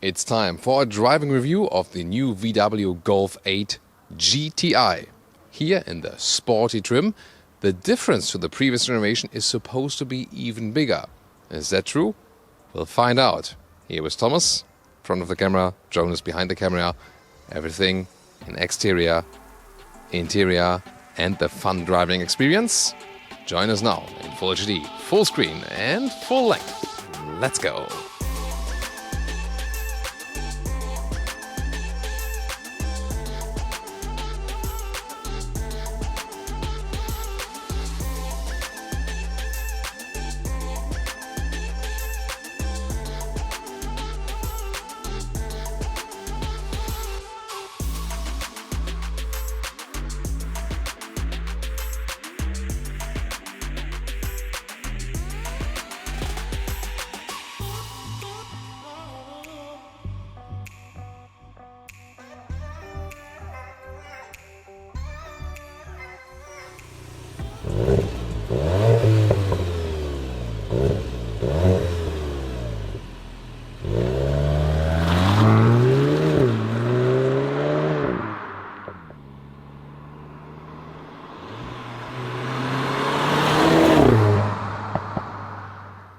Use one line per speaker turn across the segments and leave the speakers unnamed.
It's time for a driving review of the new VW Golf 8 GTI. Here in the sporty trim, the difference to the previous generation is supposed to be even bigger. Is that true? We'll find out. Here is Thomas, front of the camera, Jonas behind the camera. Everything in exterior, interior and the fun driving experience. Join us now in Full HD, full screen and full length. Let's go!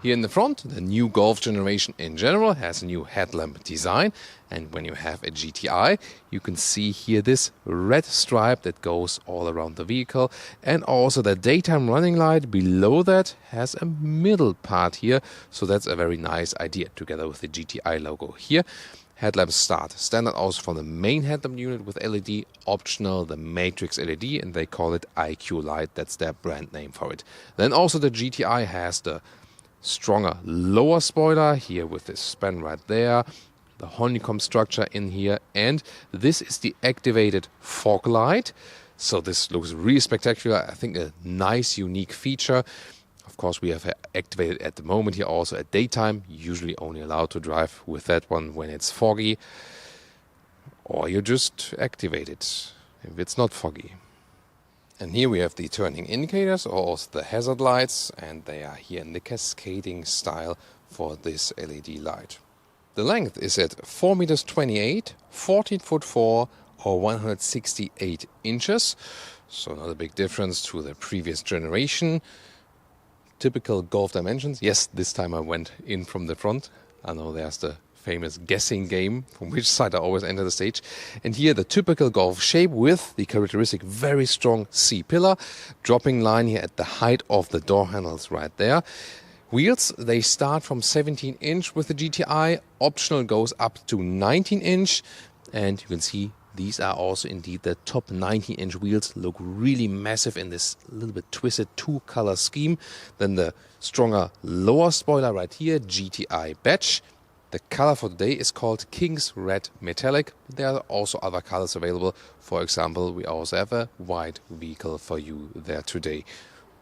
Here in the front, the new Golf generation in general has a new headlamp design, and when you have a GTI, you can see here this red stripe that goes all around the vehicle, and also the daytime running light below that has a middle part here, so that's a very nice idea together with the GTI logo here. Headlamps start standard also from the main headlamp unit with LED, optional the matrix LED, and they call it IQ.LIGHT, that's their brand name for it. Then also the GTI has the stronger lower spoiler here with this span right there, the honeycomb structure in here, and this is the activated fog light. So this looks really spectacular. I think a nice unique feature. Of course, we have activated at the moment here also at daytime, usually only allowed to drive with that one when it's foggy, or you just activate it if it's not foggy. And here we have the turning indicators, or also the hazard lights, and they are here in the cascading style for this LED light. The length is at 4 meters 28, 14 foot 4, or 168 inches. So not a big difference to the previous generation. Typical Golf dimensions. Yes, this time I went in from the front. I know there's the famous guessing game from which side I always enter the stage. And here the typical Golf shape with the characteristic very strong C-pillar, dropping line here at the height of the door handles right there. Wheels, they start from 17 inch with the GTI, optional goes up to 19 inch, and you can see these are also indeed the top 19-inch wheels, look really massive in this little bit twisted two-color scheme. Then the stronger lower spoiler right here, GTI badge. The color for today is called King's Red Metallic. There are also other colors available. For example, we also have a white vehicle for you there today.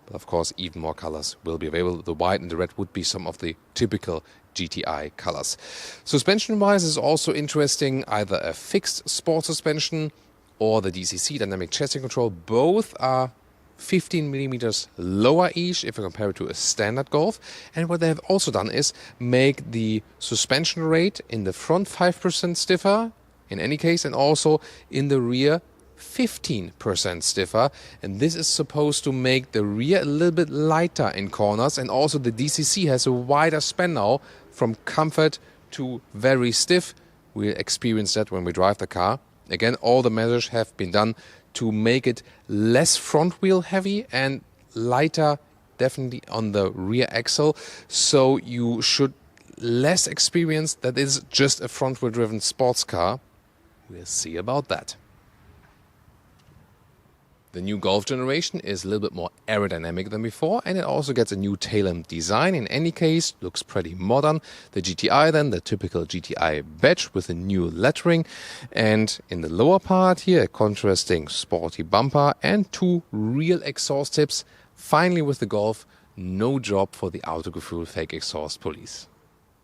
But of course, even more colors will be available. The white and the red would be some of the typical GTI colors. Suspension-wise is also interesting. Either a fixed sport suspension or the DCC, dynamic chassis control. Both are 15 millimeters lower each if you compare it to a standard Golf. And what they have also done is make the suspension rate in the front 5% stiffer in any case, and also in the rear 15% stiffer, and this is supposed to make the rear a little bit lighter in corners, and also the DCC has a wider span now from comfort to very stiff. We'll experience that when we drive the car. Again, all the measures have been done to make it less front wheel heavy and lighter definitely on the rear axle, so you should less experience that it's just a front wheel driven sports car. We'll see about that. The new Golf generation is a little bit more aerodynamic than before, and it also gets a new tail lamp design. In any case, looks pretty modern. The GTI then, the typical GTI badge with a new lettering, and in the lower part here, a contrasting sporty bumper and two real exhaust tips. Finally with the Golf, no job for the Autogefühl fake exhaust police.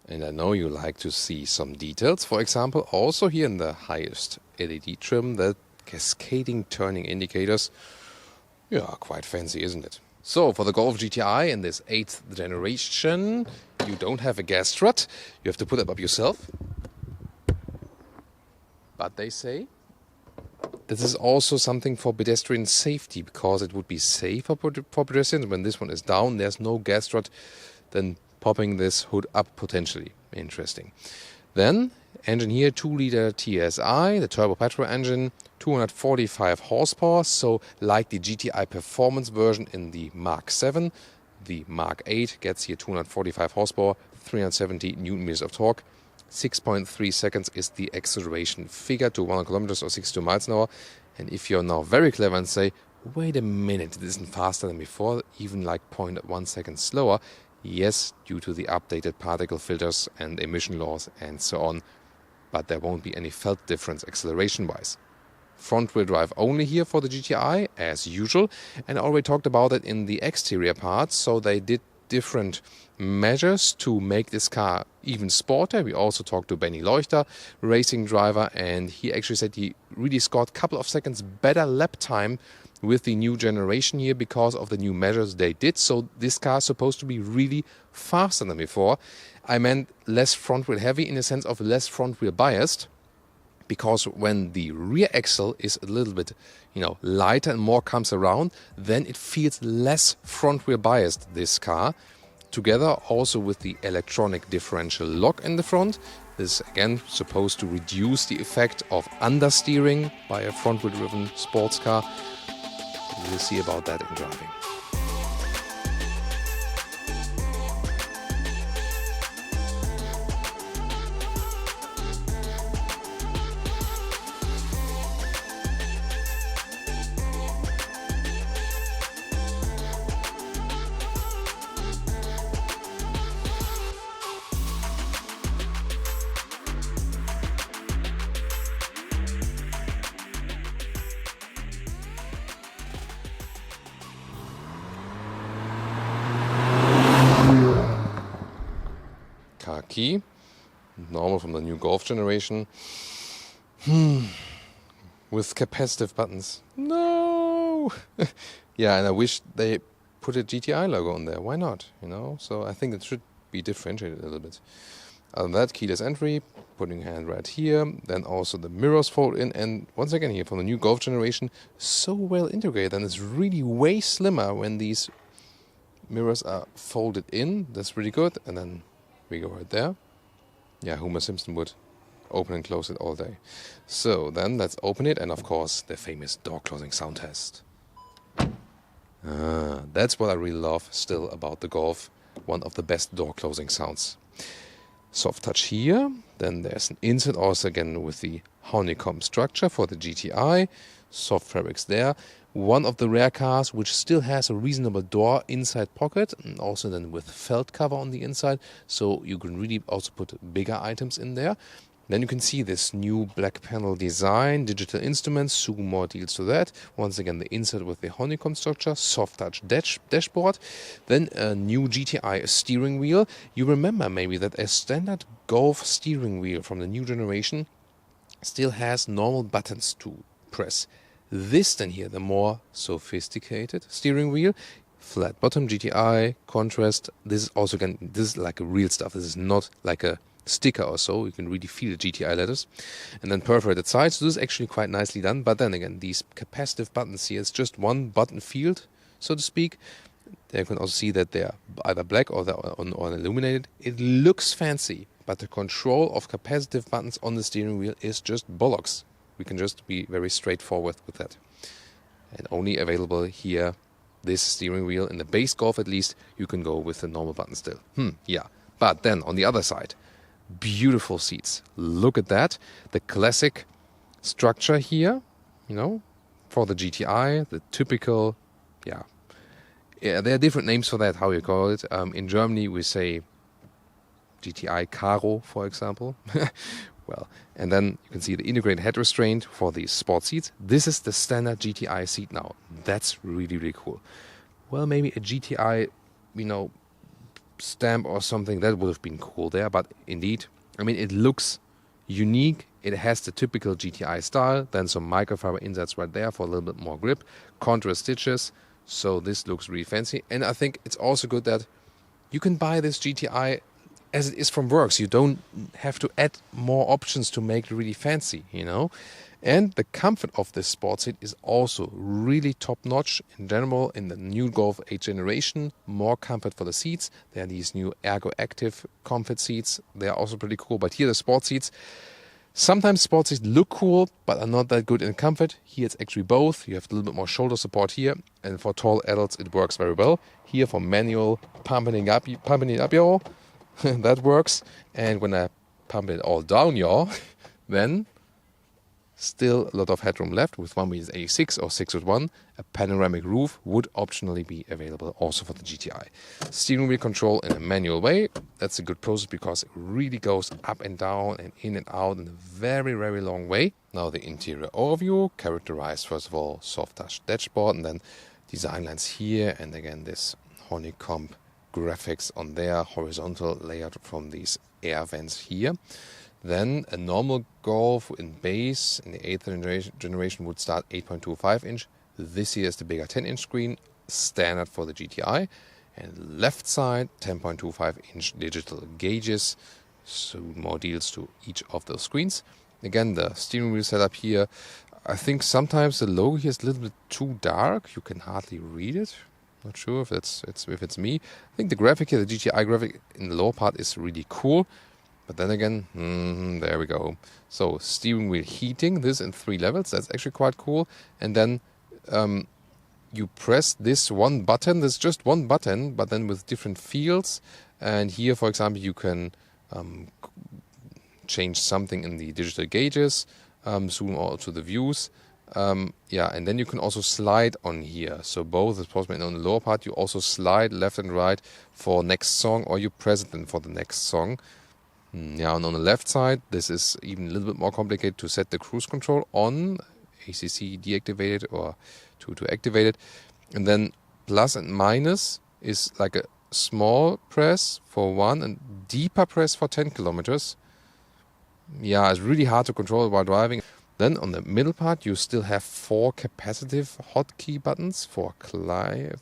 And I know you like to see some details. For example, also here in the highest LED trim, the cascading turning indicators. Yeah, quite fancy, isn't it? So for the Golf GTI in this 8th generation, you don't have a gas strut. You have to put it up yourself. But they say this is also something for pedestrian safety, because it would be safer for pedestrians when this one is down. There's no gas strut, then popping this hood up potentially. Interesting. Then engine here, 2-liter TSI, the turbo petrol engine, 245 horsepower. So like the GTI performance version in the Mark 7, the Mark 8 gets here 245 horsepower, 370 newton meters of torque. 6.3 seconds is the acceleration figure to 100 kilometers or 62 miles an hour. And if you're now very clever and say, wait a minute, this isn't faster than before, even like 0.1 seconds slower, yes, due to the updated particle filters and emission laws and so on. But there won't be any felt difference acceleration-wise. Front-wheel drive only here for the GTI, as usual. And I already talked about it in the exterior parts, so they did different measures to make this car even sportier. We also talked to Benny Leuchter, racing driver, and he actually said he really scored a couple of seconds better lap time with the new generation here because of the new measures they did. So this car is supposed to be really faster than before. I meant less front wheel heavy in the sense of less front wheel biased, because when the rear axle is a little bit, lighter and more comes around, then it feels less front wheel biased, this car. Together also with the electronic differential lock in the front. This is again supposed to reduce the effect of understeering by a front wheel driven sports car. We'll see about that in driving. Car key, normal from the new Golf generation, with capacitive buttons. No! Yeah, and I wish they put a GTI logo on there. Why not? So I think it should be differentiated a little bit. Other than that, keyless entry, putting hand right here, then also the mirrors fold in, and once again here from the new Golf generation, so well integrated, and it's really way slimmer when these mirrors are folded in. That's really good. And then we go right there. Yeah, Homer Simpson would open and close it all day. So then let's open it, and of course the famous door closing sound test. That's what I really love still about the Golf. One of the best door closing sounds. Soft touch here. Then there's an insert also again with the honeycomb structure for the GTI. Soft fabrics there. One of the rare cars which still has a reasonable door inside pocket, and also then with felt cover on the inside, so you can really also put bigger items in there. Then you can see this new black panel design, digital instruments, soon more deals to that. Once again, the insert with the honeycomb structure, soft touch dashboard. Then a new GTI steering wheel. You remember maybe that a standard Golf steering wheel from the new generation still has normal buttons to press. This then here, the more sophisticated steering wheel, flat bottom GTI, contrast. This is also again, this is like a real stuff. This is not like a sticker or so. You can really feel the GTI letters. And then perforated sides. So this is actually quite nicely done. But then again, these capacitive buttons here, it's just one button field, so to speak. There you can also see that they're either black or illuminated. It looks fancy, but the control of capacitive buttons on the steering wheel is just bollocks. We can just be very straightforward with that. And only available here, this steering wheel. In the base Golf at least, you can go with the normal button still. Yeah. But then on the other side, beautiful seats. Look at that. The classic structure here, for the GTI, the typical, yeah, there are different names for that, how you call it. In Germany, we say GTI Karo, for example. Well, and then you can see the integrated head restraint for the sport seats. This is the standard GTI seat now. That's really, really cool. Well, maybe a GTI, stamp or something, that would have been cool there. But indeed, it looks unique. It has the typical GTI style. Then some microfiber inserts right there for a little bit more grip. Contrast stitches. So this looks really fancy. And I think it's also good that you can buy this GTI as it is from Works. You don't have to add more options to make it really fancy, you know. And the comfort of this sports seat is also really top-notch. In general, in the new Golf 8 generation, more comfort for the seats. There are these new Ergo Active comfort seats. They are also pretty cool. But here the sports seats, sometimes sports seats look cool, but are not that good in comfort. Here it's actually both. You have a little bit more shoulder support here. And for tall adults, it works very well. Here for manual pumping it up, y'all, that works. And when I pump it all down, y'all, then still a lot of headroom left. With 1.86 or 6.1, a panoramic roof would optionally be available also for the GTI. Steering wheel control in a manual way. That's a good process because it really goes up and down and in and out in a very, very long way. Now the interior overview, characterized first of all soft touch dashboard, and then design lines here, and again this honeycomb graphics on there, horizontal layout from these air vents here. Then a normal Golf in base in the 8th generation would start 8.25 inch. This here is the bigger 10-inch screen, standard for the GTI. And left side, 10.25 inch digital gauges. So more deals to each of those screens. Again, the steering wheel setup here. I think sometimes the logo here is a little bit too dark. You can hardly read it. Not sure if it's me. I think the graphic here, the GTI graphic in the lower part is really cool. But then again, there we go. So steering wheel heating, this in 3 levels. That's actually quite cool. And then you press this one button. There's just one button, but then with different fields. And here, for example, you can change something in the digital gauges, zoom also the views. And then you can also slide on here. So both is possible. And on the lower part, you also slide left and right for next song, or you press it then for the next song. And on the left side, this is even a little bit more complicated to set the cruise control on, ACC deactivated or to activate it. And then plus and minus is like a small press for 1 and deeper press for 10 kilometers. It's really hard to control while driving. Then on the middle part, you still have 4 capacitive hotkey buttons for the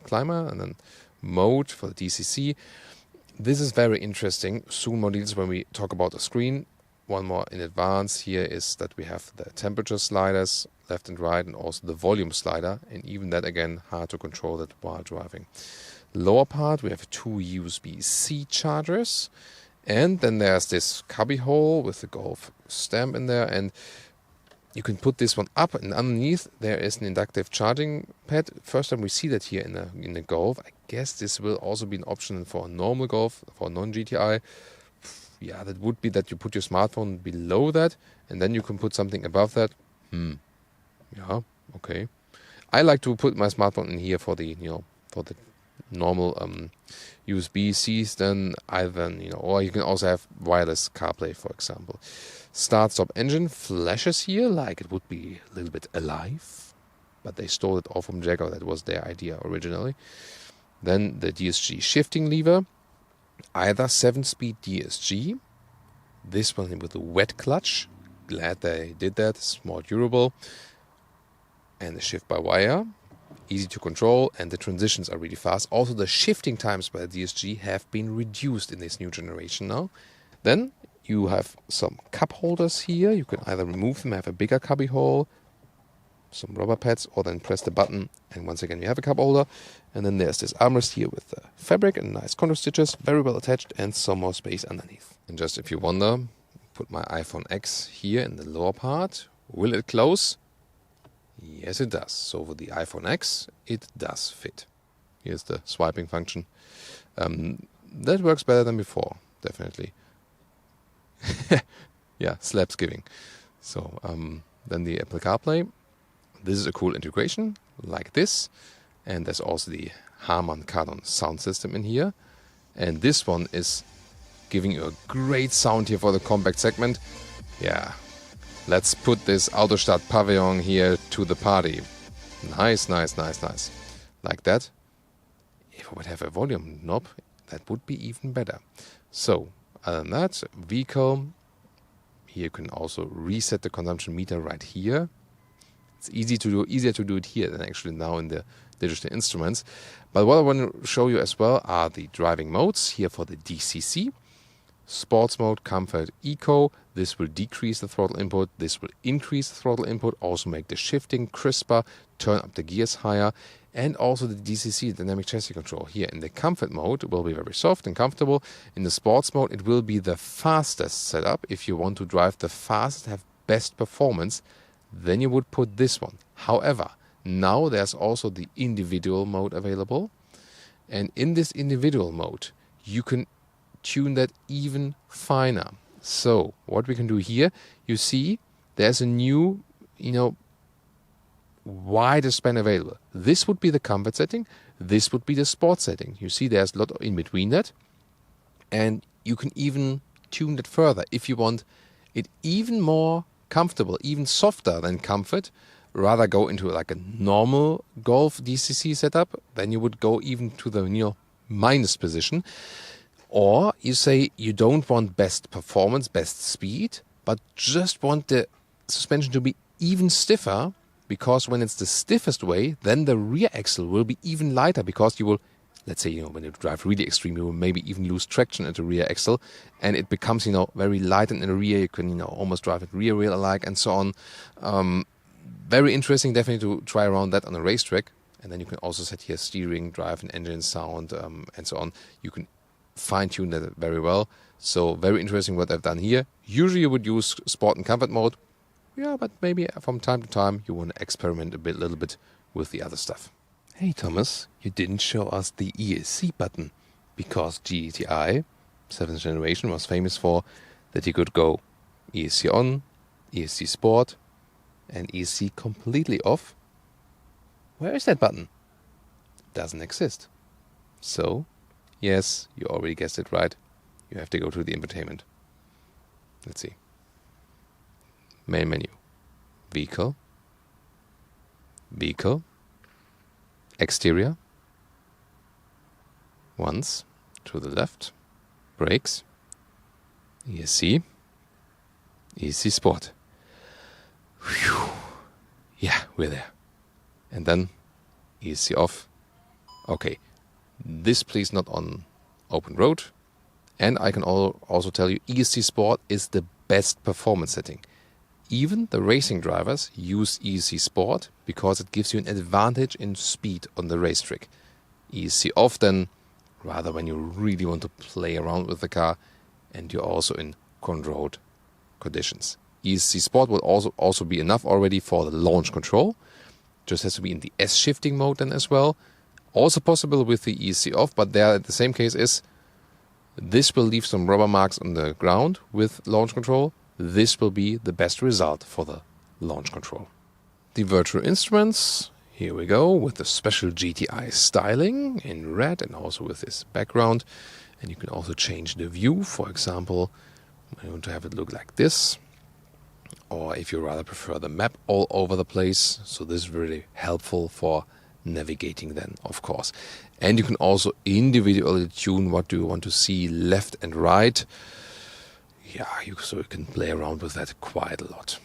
climber, and then mode for the DCC. This is very interesting. Soon more details when we talk about the screen. One more in advance here is that we have the temperature sliders left and right, and also the volume slider. And even that, again, hard to control that while driving. Lower part, we have 2 USB-C chargers. And then there's this cubby hole with the Golf stamp in there. And you can put this one up, and underneath there is an inductive charging pad. First time we see that here in the Golf. I guess this will also be an option for a normal Golf, for a non-GTI. That would be that you put your smartphone below that, and then you can put something above that. Okay. I like to put my smartphone in here for the normal USB-Cs. Then or you can also have wireless CarPlay, for example. Start-stop engine flashes here like it would be a little bit alive, but they stole it all from Jaguar. That was their idea originally. Then the Dsg Shifting Lever, either 7-speed Dsg, this one with a wet clutch. Glad they did that. It's more durable. And the shift by wire, easy to control, and the transitions are really fast. Also, the shifting times by the Dsg have been reduced in this new generation now. Then you have some cup holders here. You can either remove them, have a bigger cubby hole, some rubber pads, or then press the button, and once again you have a cup holder. And then there's this armrest here with the fabric and nice contour stitches, very well attached, and some more space underneath. And just if you wonder, put my iPhone X here in the lower part. Will it close? Yes, it does. So for the iPhone X, it does fit. Here's the swiping function. That works better than before, definitely. Slaps giving. So then the Apple CarPlay. This is a cool integration, like this. And there's also the Harman Kardon sound system in here. And this one is giving you a great sound here for the compact segment. Let's put this Autostadt Pavillon here to the party. Nice. Like that. If I would have a volume knob, that would be even better. So, other than that, vehicle. Here you can also reset the consumption meter right here. It's easier to do it here than actually now in the digital instruments. But what I want to show you as well are the driving modes here for the DCC. Sports mode, comfort, eco. This will decrease the throttle input. This will increase the throttle input, also make the shifting crisper, turn up the gears higher, and also the DCC, dynamic chassis control. Here in the comfort mode, it will be very soft and comfortable. In the sports mode, it will be the fastest setup. If you want to drive the fastest, have best performance, then you would put this one. However, now there's also the individual mode available. And in this individual mode, you can tune that even finer. So what we can do here, you see there's a new, wider span available. This would be the comfort setting. This would be the sport setting. You see there's a lot in between that. And you can even tune that further. If you want it even more comfortable, even softer than comfort, rather go into like a normal Golf DCC setup, then you would go even to the minus position. Or you say you don't want best performance, best speed, but just want the suspension to be even stiffer, because when it's the stiffest way, then the rear axle will be even lighter, because you will, let's say, when you drive really extreme, you will maybe even lose traction at the rear axle, and it becomes, very light in the rear. You can, almost drive it rear wheel alike and so on. Very interesting, definitely to try around that on a racetrack. And then you can also set here steering, drive, and engine sound, and so on. You can fine-tune that very well. So very interesting what I've done here. Usually you would use sport and comfort mode. Yeah, but maybe from time to time you want to experiment a little bit with the other stuff. Hey Thomas, you didn't show us the Esc button, because GTI 7th generation was famous for that you could go Esc on, Esc sport, and Esc completely off. Where is that button? Doesn't exist. So, yes, you already guessed it right. You have to go to the infotainment. Let's see. Main menu. Vehicle. Vehicle. Exterior. Once. To the left. Brakes. Esc. Ec Sport. Whew. Yeah, we're there. And then Ec off. Okay. This please not on open road. And I can also tell you Ec Sport is the best performance setting. Even the racing drivers use Ec Sport because it gives you an advantage in speed on the racetrack. Ec off then, rather when you really want to play around with the car and you're also in controlled conditions. Ec Sport will also be enough already for the launch control. Just has to be in the S shifting mode then as well. Also possible with the Ec off, but there the same case is this will leave some rubber marks on the ground with launch control. This will be the best result for the launch control. The virtual instruments, here we go, with the special GTI styling in red and also with this background. And you can also change the view, for example, I want to have it look like this. Or if you rather prefer the map all over the place. So this is really helpful for navigating then, of course. And you can also individually tune what do you want to see left and right. Yeah, so you can play around with that quite a lot.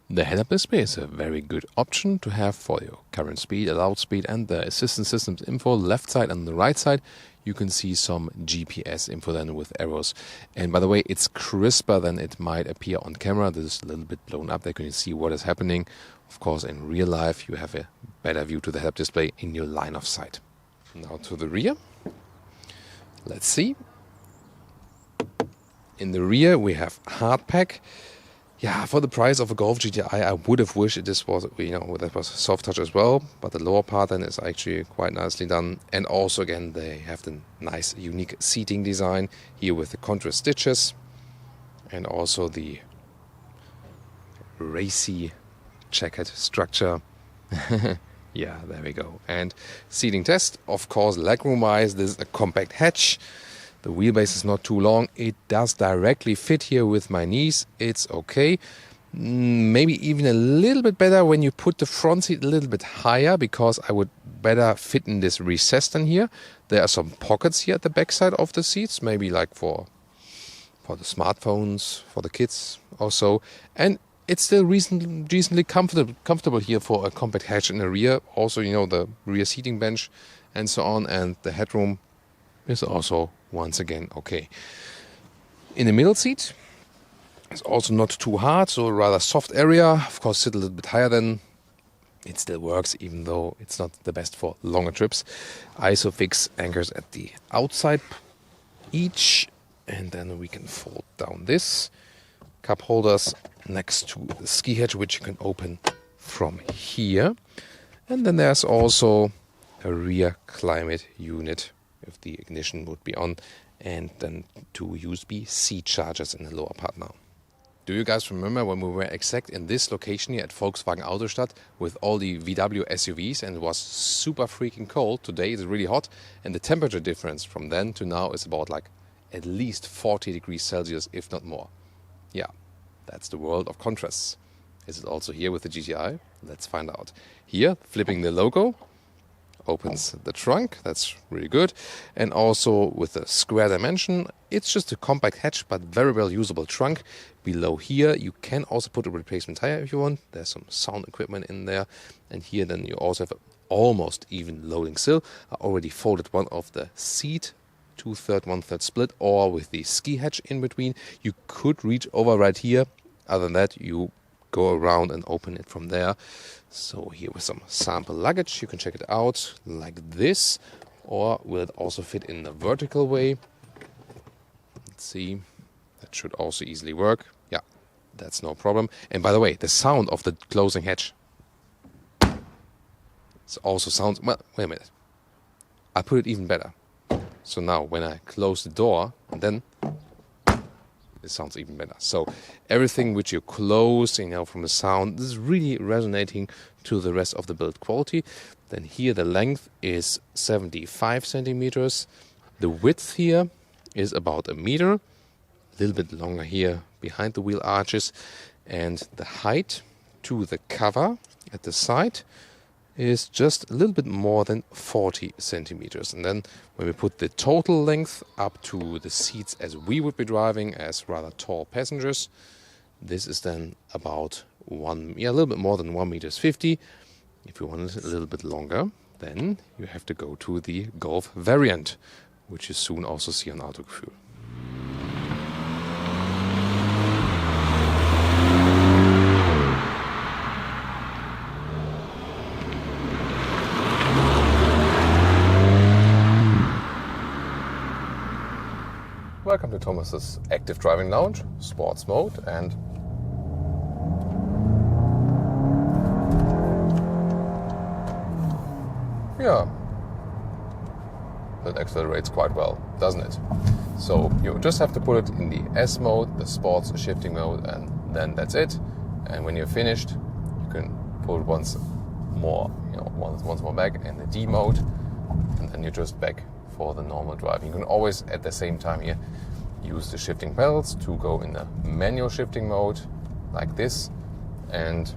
The head-up display is a very good option to have for your current speed, allowed speed, and the assistance systems info. Left side and the right side, you can see some GPS info then with arrows. And by the way, it's crisper than it might appear on camera. This is a little bit blown up. There you can see what is happening. Of course, in real life, you have a better view to the head-up display in your line of sight. Now to the rear. Let's see. In the rear, we have hardpack. Yeah, for the price of a Golf GTI, I would have wished this was, that was soft touch as well. But the lower part then is actually quite nicely done. And also, again, they have the nice, unique seating design here with the contrast stitches. And also the racy checkered structure. Yeah, there we go. And seating test, of course, legroom-wise, this is a compact hatch. The wheelbase is not too long. It does directly fit here with my knees. It's okay. Maybe even a little bit better when you put the front seat a little bit higher, because I would better fit in this recess than here. There are some pockets here at the back side of the seats, maybe like for the smartphones, for the kids or so. And it's still reasonably comfortable here for a compact hatch in the rear. Also, the rear seating bench and so on, and the headroom. is also once again okay. In the middle seat, it's also not too hard, so a rather soft area. Of course, sit a little bit higher than it still works, even though it's not the best for longer trips. Isofix anchors at the outside each, and then we can fold down this. Cup holders next to the ski hatch, which you can open from here. And then there's also a rear climate unit if the ignition would be on, and then two USB-C chargers in the lower part now. Do you guys remember when we were exact in this location here at Volkswagen Autostadt with all the VW SUVs and it was super freaking cold? Today it's really hot, and the temperature difference from then to now is about like at least 40 degrees Celsius, if not more. Yeah, that's the world of contrasts. Is it also here with the GTI? Let's find out. Here, flipping the logo, opens the trunk, that's really good. And also with the square dimension, it's just a compact hatch but very well usable trunk. Below here you can also put a replacement tire if you want. There's some sound equipment in there. And here then you also have an almost even loading sill. I already folded one of the seat, 2/3, 1/3 split, or with the ski hatch in between. You could reach over right here. Other than that, you go around and open it from there. So here with some sample luggage, you can check it out like this, or will it also fit in the vertical way? Let's see, that should also easily work. Yeah, that's no problem. And by the way, the sound of the closing hatch, it also sounds, well, wait a minute, I put it even better. So now when I close the door, and then it sounds even better. So everything which you close, from the sound, this is really resonating to the rest of the build quality. Then here the length is 75 centimeters. The width here is about a meter, a little bit longer here behind the wheel arches. And the height to the cover at the side is just a little bit more than 40 centimeters. And then when we put the total length up to the seats as we would be driving as rather tall passengers, this is then about a little bit more than 1.50 meters. If you want it a little bit longer, then you have to go to the Golf variant, which you soon also see on Autogefühl. Welcome to Thomas's Active Driving Lounge, Sports Mode, and yeah, that accelerates quite well, doesn't it? So you just have to put it in the S mode, the Sports Shifting mode, and then that's it. And when you're finished, you can put it once more back in the D mode, and then you're just back for the normal driving. You can always at the same time here use the shifting pedals to go in the manual shifting mode like this, and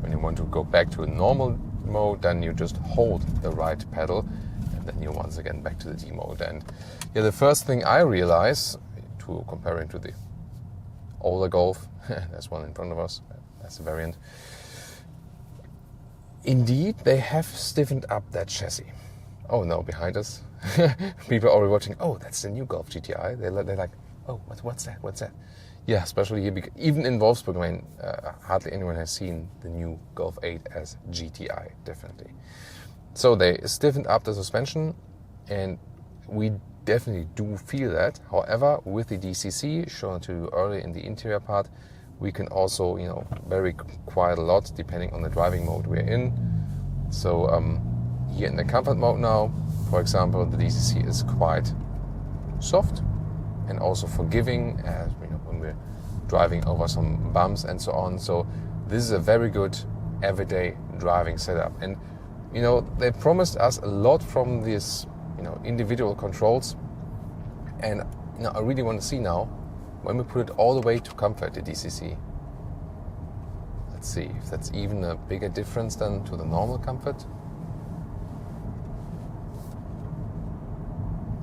when you want to go back to a normal mode, then you just hold the right pedal and then you're once again back to the D mode. And yeah, the first thing I realize, to comparing to the older Golf, there's one in front of us, that's a variant, indeed they have stiffened up that chassis. Oh no, behind us, people are already watching, oh, that's the new Golf GTI. They're like, oh, what's that? Yeah, especially here, because even in Wolfsburg, I mean, hardly anyone has seen the new Golf 8 as GTI, definitely. So they stiffened up the suspension, and we definitely do feel that. However, with the DCC, shown to you earlier in the interior part, we can also, vary quite a lot depending on the driving mode we're in. So, here in the comfort mode now, for example, the DCC is quite soft and also forgiving, as when we're driving over some bumps and so on. So this is a very good everyday driving setup. And they promised us a lot from these individual controls. And I really want to see now when we put it all the way to comfort, the DCC. Let's see if that's even a bigger difference than to the normal comfort.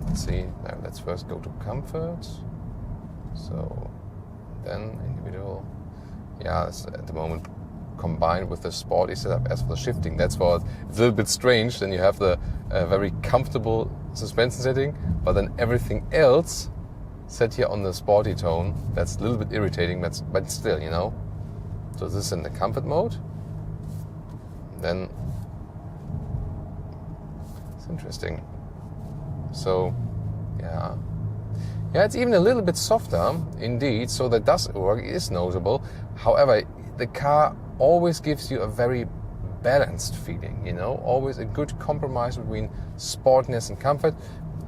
Let's see, now let's first go to comfort. So then individual. Yeah, it's at the moment combined with the sporty setup. As for the shifting, that's why it's a little bit strange. Then you have the very comfortable suspension setting, but then everything else set here on the sporty tone. That's a little bit irritating, but still, you know. So this is in the comfort mode. Then it's interesting. So yeah, it's even a little bit softer indeed, so that does work, it is noticeable. However, the car always gives you a very balanced feeling, you know, always a good compromise between sportiness and comfort.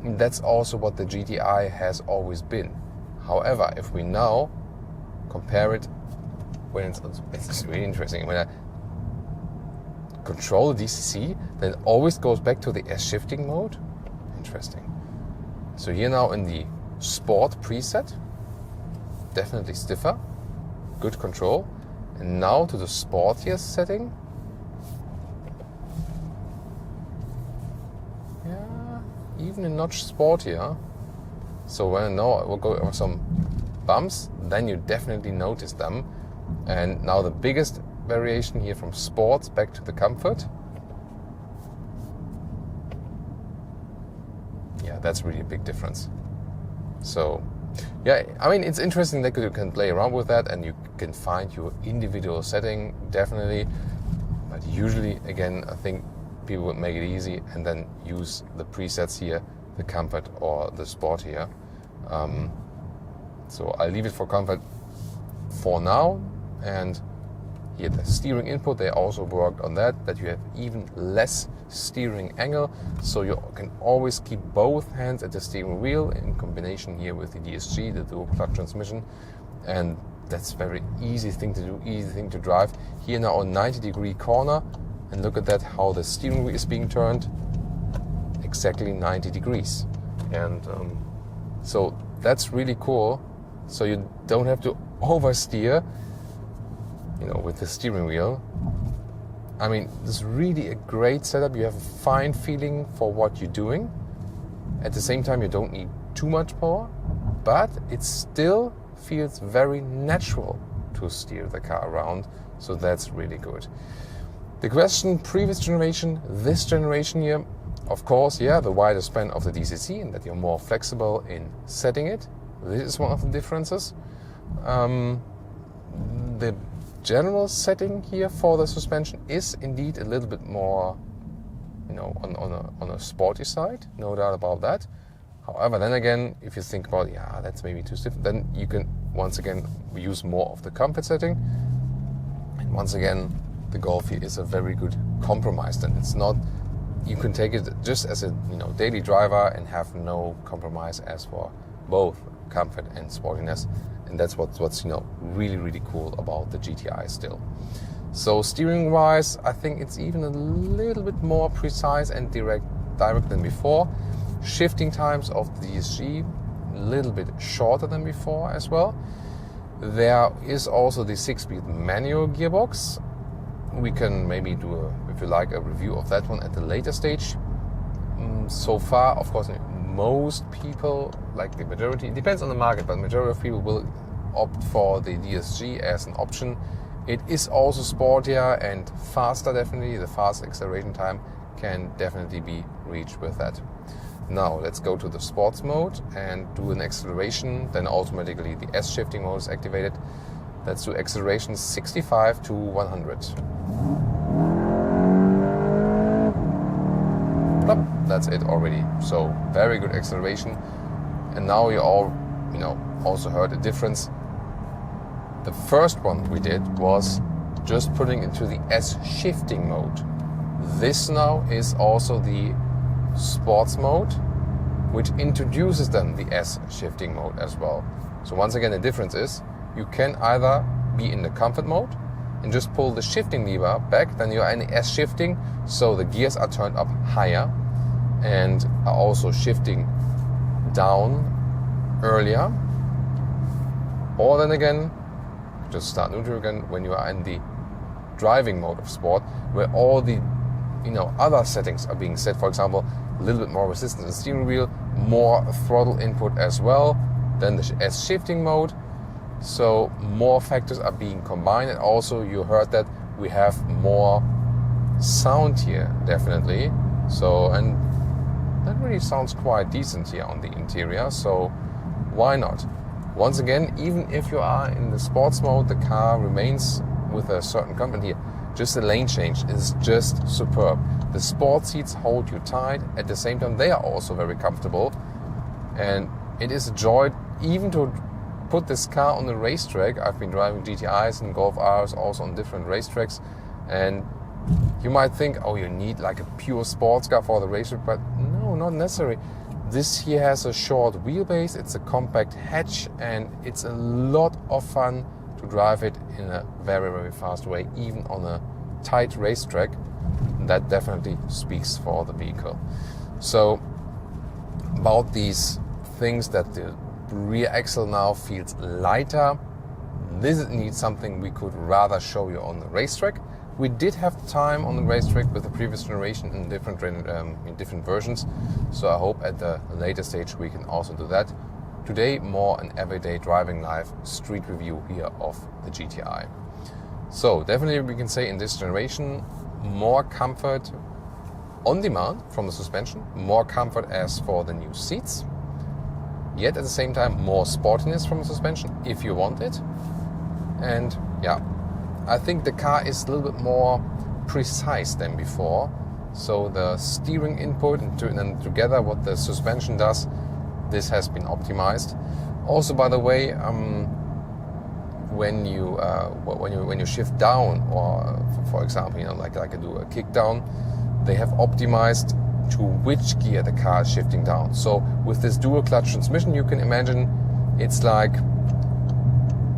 And that's also what the GTI has always been. However, if we now compare it, when it's really interesting, when I control the DCC, then it always goes back to the S shifting mode. Interesting. So here now in the sport preset, definitely stiffer, good control. And now to the sportier setting. Yeah, even a notch sportier. So when now I will go over some bumps, then you definitely notice them. And now the biggest variation here from sports back to the comfort. Yeah, that's really a big difference. So yeah, I mean, it's interesting that you can play around with that and you can find your individual setting, definitely. But usually, again, I think people would make it easy and then use the presets here, the comfort or the sport here. So I'll leave it for comfort for now. And here the steering input, they also worked on that you have even less steering angle, so you can always keep both hands at the steering wheel in combination here with the DSG, the dual clutch transmission, and that's very easy thing to do, easy thing to drive. Here now on 90-degree corner, and look at that, how the steering wheel is being turned, exactly 90 degrees. And so that's really cool, so you don't have to oversteer, you know, with the steering wheel. I mean, this is really a great setup. You have a fine feeling for what you're doing. At the same time, you don't need too much power, but it still feels very natural to steer the car around. So that's really good. The question, previous generation, this generation here, of course, yeah, the wider span of the DCC and that you're more flexible in setting it. This is one of the differences. The general setting here for the suspension is indeed a little bit more, you know, on a sporty side, no doubt about that. However, then again, if you think about, yeah, that's maybe too stiff, then you can once again use more of the comfort setting. And once again, the Golf here is a very good compromise. Then it's not, you can take it just as a, you know, daily driver and have no compromise as for both comfort and sportiness. And that's what's you know, really, really cool about the GTI still. So steering wise, I think it's even a little bit more precise and direct than before. Shifting times of the DSG, a little bit shorter than before as well. There is also the 6-speed manual gearbox. We can maybe do, if you like, a review of that one at the later stage. So far, of course, most people, like the majority, it depends on the market, but majority of people will opt for the DSG as an option. It is also sportier and faster, definitely. The fast acceleration time can definitely be reached with that. Now let's go to the sports mode and do an acceleration. Then automatically the S shifting mode is activated. Let's do acceleration 65 to 100. Plop, that's it already. So very good acceleration. And now you all, you know, also heard a difference. The first one we did was just putting into the S shifting mode. This now is also the sports mode, which introduces then the S shifting mode as well. So once again, the difference is you can either be in the comfort mode and just pull the shifting lever back, then you're in the S shifting, so the gears are turned up higher and are also shifting down earlier. Or then again, just start neutral again when you are in the driving mode of sport, where all the, you know, other settings are being set. For example, a little bit more resistance in the steering wheel, more throttle input as well, then the S shifting mode. So more factors are being combined, and also you heard that we have more sound here, definitely. So, and that really sounds quite decent here on the interior, so why not? Once again, even if you are in the sports mode, the car remains with a certain comfort here. Just the lane change is just superb. The sport seats hold you tight. At the same time, they are also very comfortable. And it is a joy even to put this car on the racetrack. I've been driving GTIs and Golf Rs also on different racetracks. And you might think, oh, you need like a pure sports car for the racetrack, but no, not necessary. This here has a short wheelbase, it's a compact hatch, and it's a lot of fun to drive it in a very, very fast way, even on a tight racetrack. That definitely speaks for the vehicle. So, about these things that the rear axle now feels lighter, this is indeed something we could rather show you on the racetrack. We did have time on the racetrack with the previous generation in different versions, so I hope at the later stage we can also do that. Today, more an everyday driving life street review here of the GTI. So definitely we can say in this generation, more comfort on demand from the suspension, more comfort as for the new seats, yet at the same time more sportiness from the suspension if you want it. And yeah, I think the car is a little bit more precise than before. So the steering input and together what the suspension does, this has been optimized. Also, by the way, when you shift down, or for example, like I do a kick down, they have optimized to which gear the car is shifting down. So with this dual clutch transmission, you can imagine it's like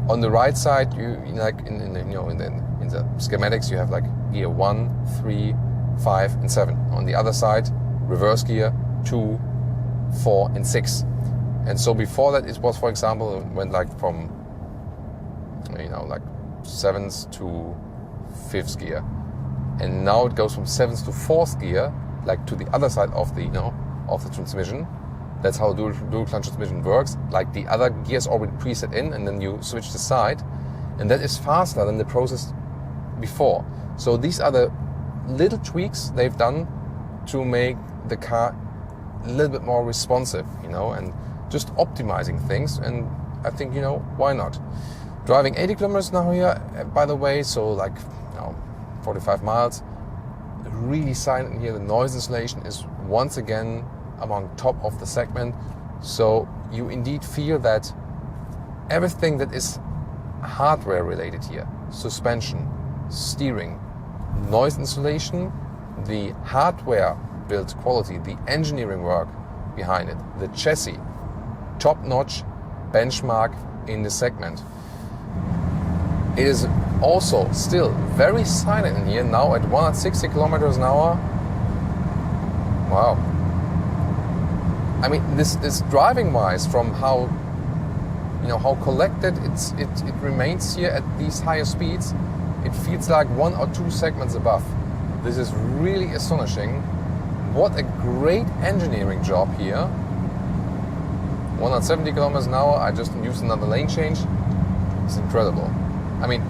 on the right side, you like in the schematics, you have like gear 1, 3, 5, and 7. On the other side, reverse gear 2, 4, and 6. And so before that, it was, for example, went like from like 7th to 5th gear, and now it goes from 7th to 4th gear, like to the other side of the of the transmission. That's how dual clutch transmission works. Like the other gears already preset in, and then you switch the side, and that is faster than the process before. So these are the little tweaks they've done to make the car a little bit more responsive, and just optimizing things. And I think, why not? Driving 80 kilometers now here, by the way, so like 45 miles. Really silent here. The noise insulation is once again among top of the segment. So you indeed feel that everything that is hardware related here, suspension, steering, noise insulation, the hardware build quality, the engineering work behind it, the chassis, top-notch benchmark in the segment. It is also still very silent in here, now at 160 kilometers an hour. Wow. I mean, this driving wise, from how how collected it remains here at these higher speeds, it feels like 1 or 2 segments above. This is really astonishing. What a great engineering job here. 170 kilometers an hour, I just used another lane change. It's incredible. I mean,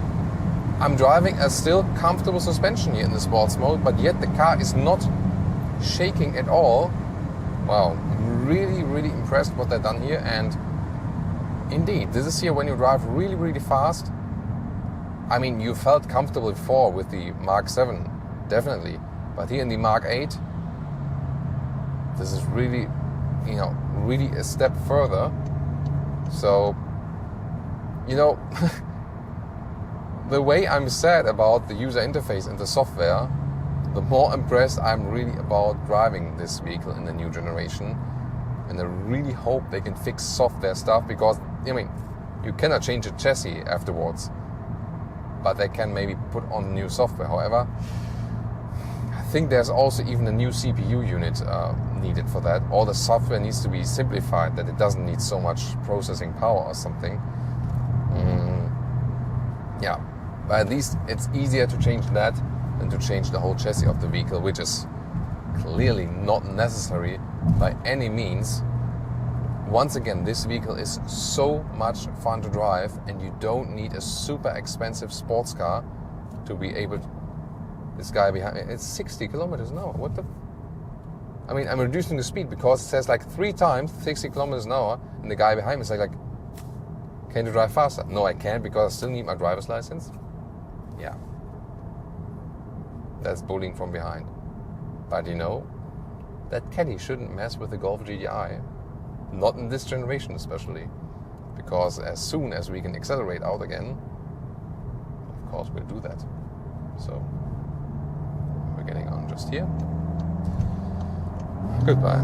I'm driving a still comfortable suspension here in the sports mode, but yet the car is not shaking at all. Wow, really, really impressed what they've done here. And indeed, this is here when you drive really, really fast. I mean, you felt comfortable before with the Mark 7, definitely. But here in the Mark 8, this is really, really a step further. So, the way I'm sad about the user interface and the software, the more impressed I'm really about driving this vehicle in the new generation. And I really hope they can fix software stuff, because, you cannot change the chassis afterwards, but they can maybe put on new software. However, I think there's also even a new CPU unit needed for that. All the software needs to be simplified, that it doesn't need so much processing power or something. Yeah, but at least it's easier to change that than to change the whole chassis of the vehicle, which is clearly not necessary by any means. Once again, this vehicle is so much fun to drive, and you don't need a super expensive sports car to be able to... This guy behind me, it's 60 kilometers an hour. What the... I mean, I'm reducing the speed because it says like 3 times 60 kilometers an hour, and the guy behind me is like, can you drive faster? No, I can't because I still need my driver's license. Yeah. That's bullying from behind. But you know, that caddy shouldn't mess with the Golf GTI. Not in this generation especially. Because as soon as we can accelerate out again, of course we'll do that. So, we're getting on just here. Goodbye.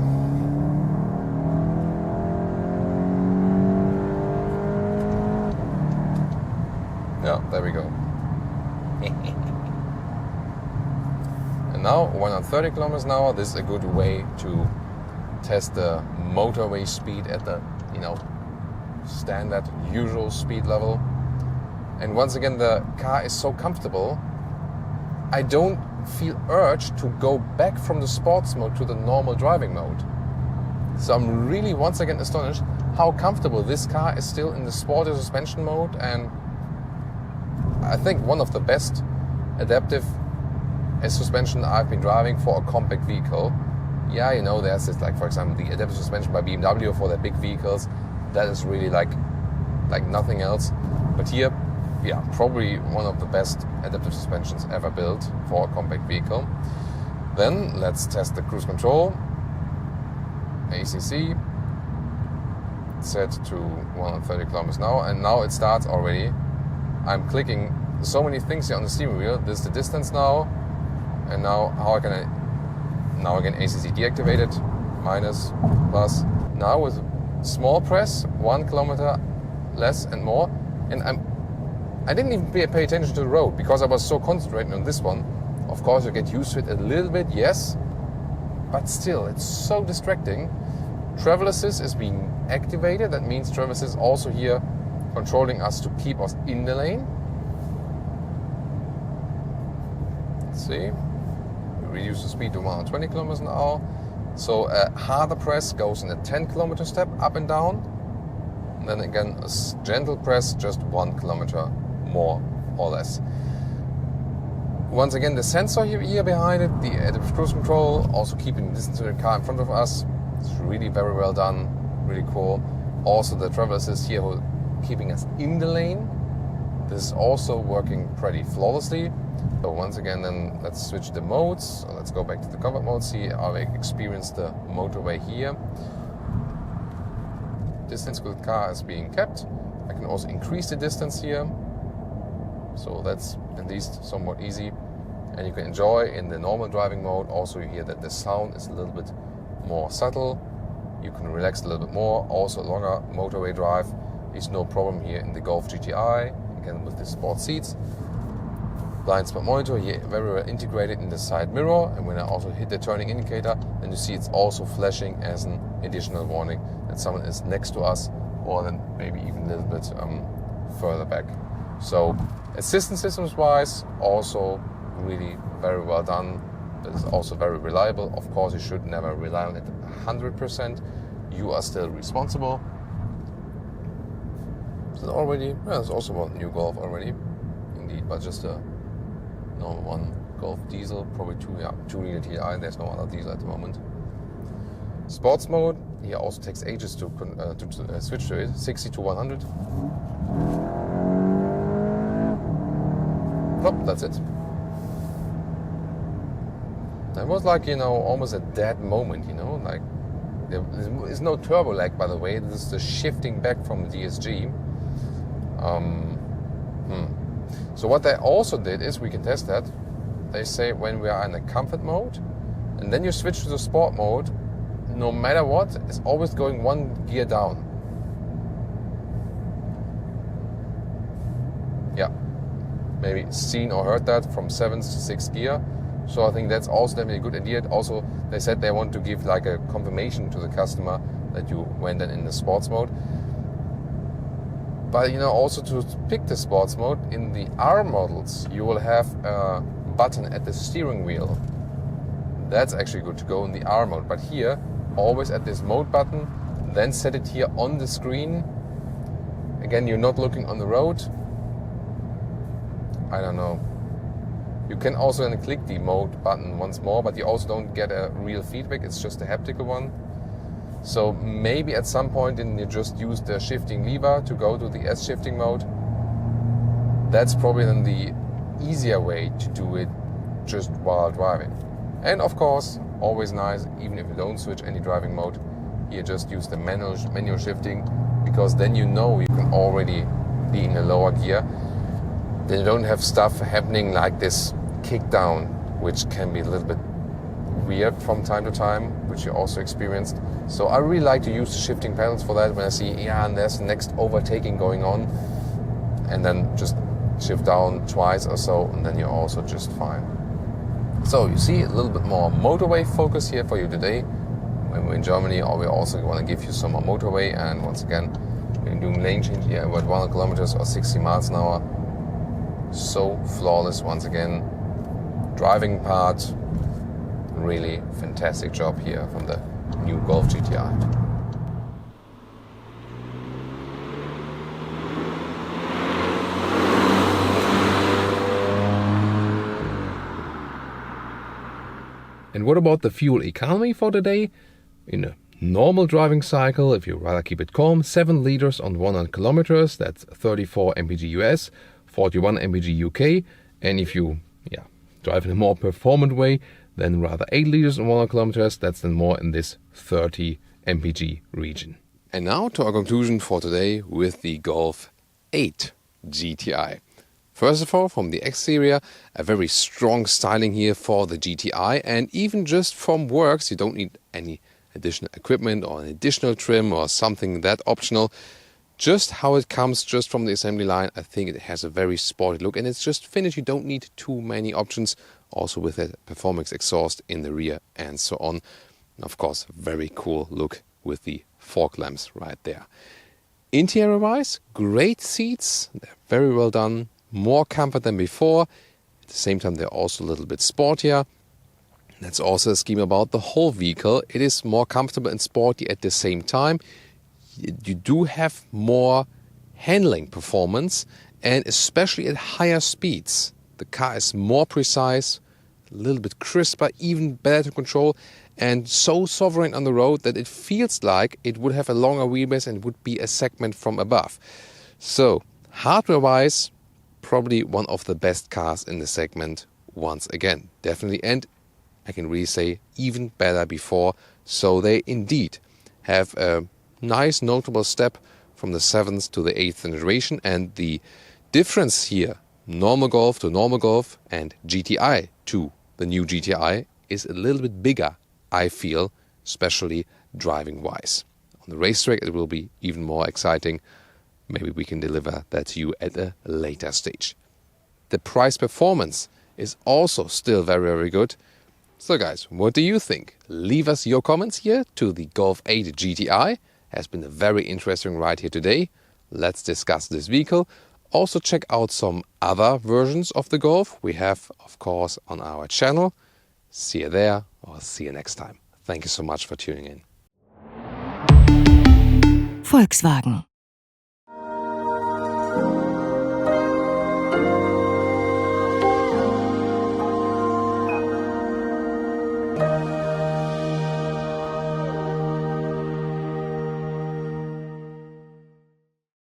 Yeah, there we go. And now 130 kilometers an hour. This is a good way to test the motorway speed at the, standard usual speed level. And once again, the car is so comfortable, I don't feel urged to go back from the sports mode to the normal driving mode. So I'm really once again astonished how comfortable this car is still in the sporty suspension mode, and I think one of the best adaptive suspension I've been driving for a compact vehicle. Yeah, there's this, like for example the adaptive suspension by BMW for their big vehicles. That is really like nothing else. But here, yeah, probably one of the best adaptive suspensions ever built for a compact vehicle. Then let's test the cruise control. ACC set to 130 kilometers an hour, and now it starts already. I'm clicking so many things here on the steering wheel. This is the distance now, and now now again ACC deactivated, minus, plus. Now with small press, 1 kilometer less and more, and I didn't even pay attention to the road because I was so concentrating on this one. Of course, you get used to it a little bit, yes, but still, it's so distracting. Travel Assist is being activated. That means Travel Assist is also here controlling us to keep us in the lane. Let's see. We reduce the speed to 120 kilometers an hour. So a harder press goes in a 10 kilometer step up and down. And then again, a gentle press, just 1 kilometer more or less. Once again, the sensor here behind it, the adaptive cruise control, also keeping the distance to the car in front of us. It's really very well done, really cool. Also the Travel Assist here, keeping us in the lane. This is also working pretty flawlessly. So once again, then let's switch the modes. So let's go back to the comfort mode, see how we experience the motorway here. Distance with the car is being kept. I can also increase the distance here. So that's at least somewhat easy. And you can enjoy in the normal driving mode. Also you hear that the sound is a little bit more subtle. You can relax a little bit more. Also longer motorway drive is no problem here in the Golf GTI. Again with the sport seats. Blind spot monitor here very well integrated in the side mirror, and when I also hit the turning indicator, then you see it's also flashing as an additional warning that someone is next to us, or then maybe even a little bit further back. So assistance systems wise, also really very well done. That is also very reliable. Of course, you should never rely on it 100%. You are still responsible. There's also one new Golf already, indeed, but just a normal one Golf diesel, probably 2 liter TDI. There's no other diesel at the moment. Sports mode here also takes ages to switch to it. 60 to 100. Plop, that's it. That was like almost a dead moment. Like there is no turbo lag, by the way. This is the shifting back from the Dsg. So what they also did is, we can test that. They say when we are in a comfort mode, and then you switch to the sport mode, no matter what, it's always going 1 gear down. Yeah, maybe seen or heard that from 7th to 6th gear. So I think that's also definitely a good idea. Also, they said they want to give like a confirmation to the customer that you went in the sports mode. But also to pick the sports mode, in the R models, you will have a button at the steering wheel. That's actually good to go in the R mode. But here, always at this mode button, then set it here on the screen. Again, you're not looking on the road. I don't know. You can also then click the mode button once more, but you also don't get a real feedback, it's just a haptical one. So maybe at some point then you just use the shifting lever to go to the S shifting mode. That's probably then the easier way to do it just while driving. And of course, always nice, even if you don't switch any driving mode, you just use the manual shifting, because then you know you can already be in a lower gear. Then you don't have stuff happening like this kick down, which can be a little bit weird from time to time, which you also experienced. So I really like to use the shifting pedals for that when I see, and there's the next overtaking going on, and then just shift down twice or so, and then you're also just fine. So you see a little bit more motorway focus here for you today. When we're in Germany, or we also want to give you some more motorway, and once again, we're doing lane change here about 100 kilometers or 60 miles an hour. So flawless once again. Driving part, really fantastic job here from the new Golf GTI. And what about the fuel economy for today? In a normal driving cycle, if you rather keep it calm, 7 liters on 100 kilometers, that's 34 mpg US, 41 mpg UK, and if you drive in a more performant way, then rather 8 liters on 100 kilometers, that's then more in this 30 mpg region. And now to our conclusion for today with the Golf 8 GTI. First of all, from the exterior, a very strong styling here for the GTI, and even just from works, you don't need any additional equipment or an additional trim or something that optional. Just how it comes just from the assembly line, I think it has a very sporty look, and it's just finished. You don't need too many options, also with a performance exhaust in the rear and so on. And of course, very cool look with the fog lamps right there. Interior-wise, great seats, they're very well done, more comfort than before. At the same time, they're also a little bit sportier. That's also a scheme about the whole vehicle. It is more comfortable and sporty at the same time. You do have more handling performance, and especially at higher speeds. The car is more precise, a little bit crisper, even better to control, and so sovereign on the road that it feels like it would have a longer wheelbase and would be a segment from above. So, hardware-wise, probably one of the best cars in the segment once again, definitely. And I can really say even better before. So they indeed have a nice notable step from the 7th to the 8th generation, and the difference here, normal Golf to normal Golf and GTI to the new GTI, is a little bit bigger, I feel, especially driving wise. On the racetrack it will be even more exciting. Maybe we can deliver that to you at a later stage. The price performance is also still very, very good. So guys, what do you think? Leave us your comments here to the Golf 8 GTI. Has been a very interesting ride here today. Let's discuss this vehicle. Also check out some other versions of the Golf we have, of course, on our channel. See you there, or see you next time. Thank you so much for tuning in.
Volkswagen.